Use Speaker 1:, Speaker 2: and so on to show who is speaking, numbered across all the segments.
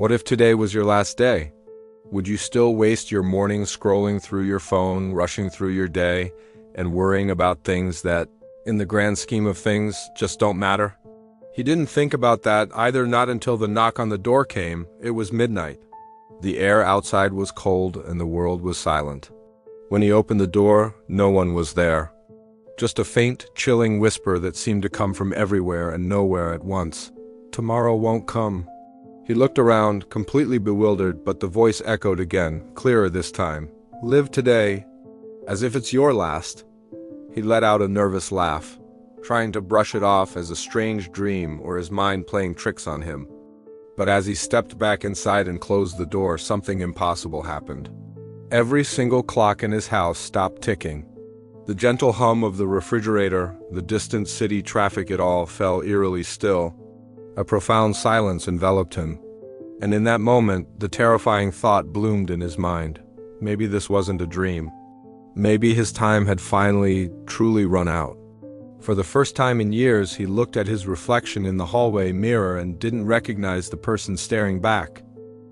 Speaker 1: What if today was your last day? Would you still waste your morning scrolling through your phone, rushing through your day, and worrying about things that, in the grand scheme of things, just don't matter? He didn't think about that either, not until the knock on the door came. It was midnight. The air outside was cold and the world was silent. When he opened the door, no one was there. Just a faint, chilling whisper that seemed to come from everywhere and nowhere at once. Tomorrow won't come. He looked around, completely bewildered, but the voice echoed again, clearer this time. Live today, as if it's your last. He let out a nervous laugh, trying to brush it off as a strange dream or his mind playing tricks on him. But as he stepped back inside and closed the door, something impossible happened. Every single clock in his house stopped ticking. The gentle hum of the refrigerator, the distant city traffic, it all fell eerily still. A profound silence enveloped him. And in that moment, the terrifying thought bloomed in his mind. Maybe this wasn't a dream. Maybe his time had finally, truly run out. For the first time in years, he looked at his reflection in the hallway mirror and didn't recognize the person staring back.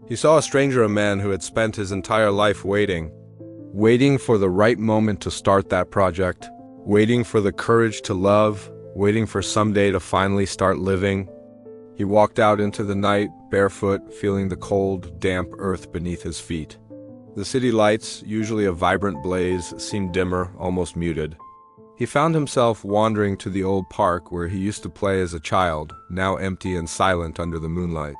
Speaker 1: He saw a stranger, a man who had spent his entire life waiting for the right moment to start that project, waiting for the courage to love, waiting for someday to finally start living. He walked out into the night, barefoot, feeling the cold, damp earth beneath his feet. The city lights, usually a vibrant blaze, seemed dimmer, almost muted. He found himself wandering to the old park where he used to play as a child, now empty and silent under the moonlight.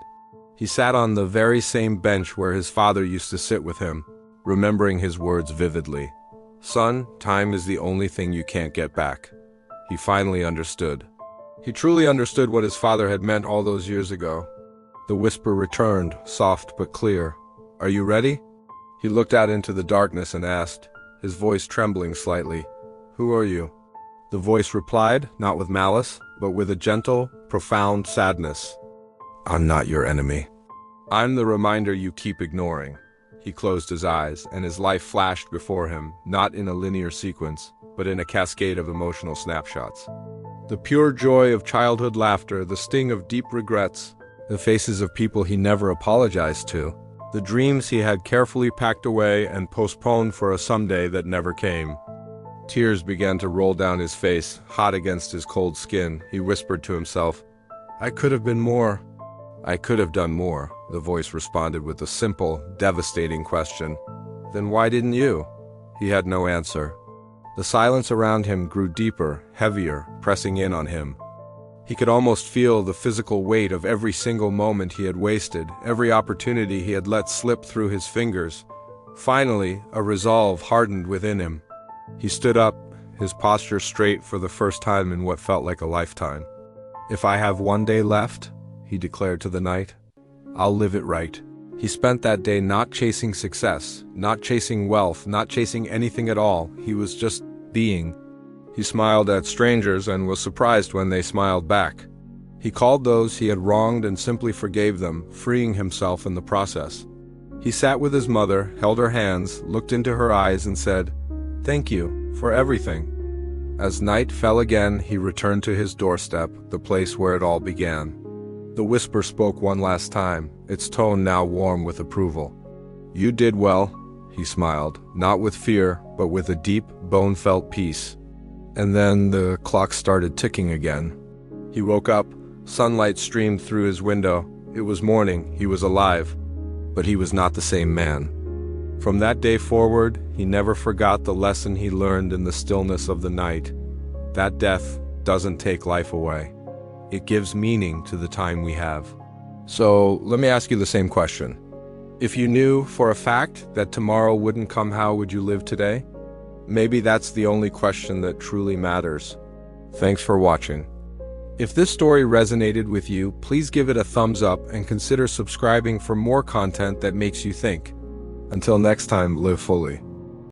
Speaker 1: He sat on the very same bench where his father used to sit with him, remembering his words vividly. Son, time is the only thing you can't get back. He finally understood. He truly understood what his father had meant all those years ago. The whisper returned, soft but clear. Are you ready? He looked out into the darkness and asked, his voice trembling slightly. Who are you? The voice replied, not with malice, but with a gentle, profound sadness. I'm not your enemy. I'm the reminder you keep ignoring. He closed his eyes, and his life flashed before him, not in a linear sequence, but in a cascade of emotional snapshots. The pure joy of childhood laughter, the sting of deep regrets, the faces of people he never apologized to, the dreams he had carefully packed away and postponed for a someday that never came. Tears began to roll down his face, hot against his cold skin. He whispered to himself, I could have been more. I could have done more, the voice responded with a simple, devastating question. Then why didn't you? He had no answer. The silence around him grew deeper, heavier, pressing in on him. He could almost feel the physical weight of every single moment he had wasted, every opportunity he had let slip through his fingers. Finally, a resolve hardened within him. He stood up, his posture straight for the first time in what felt like a lifetime. If I have one day left, he declared to the night, I'll live it right. He spent that day not chasing success, not chasing wealth, not chasing anything at all. He was just being. He smiled at strangers and was surprised when they smiled back. He called those he had wronged and simply forgave them, freeing himself in the process. He sat with his mother, held her hands, looked into her eyes and said, Thank you for everything. As night fell again, he returned to his doorstep, the place where it all began. The whisper spoke one last time, its tone now warm with approval. You did well, he smiled, not with fear, but with a deep, bone-felt peace. And then the clock started ticking again. He woke up, sunlight streamed through his window. It was morning, he was alive, but he was not the same man. From that day forward, he never forgot the lesson he learned in the stillness of the night. That death doesn't take life away. It gives meaning to the time we have. So, let me ask you the same question. If you knew for a fact that tomorrow wouldn't come, how would you live today? Maybe that's the only question that truly matters. Thanks for watching. If this story resonated with you, please give it a thumbs up and consider subscribing for more content that makes you think. Until next time, live fully.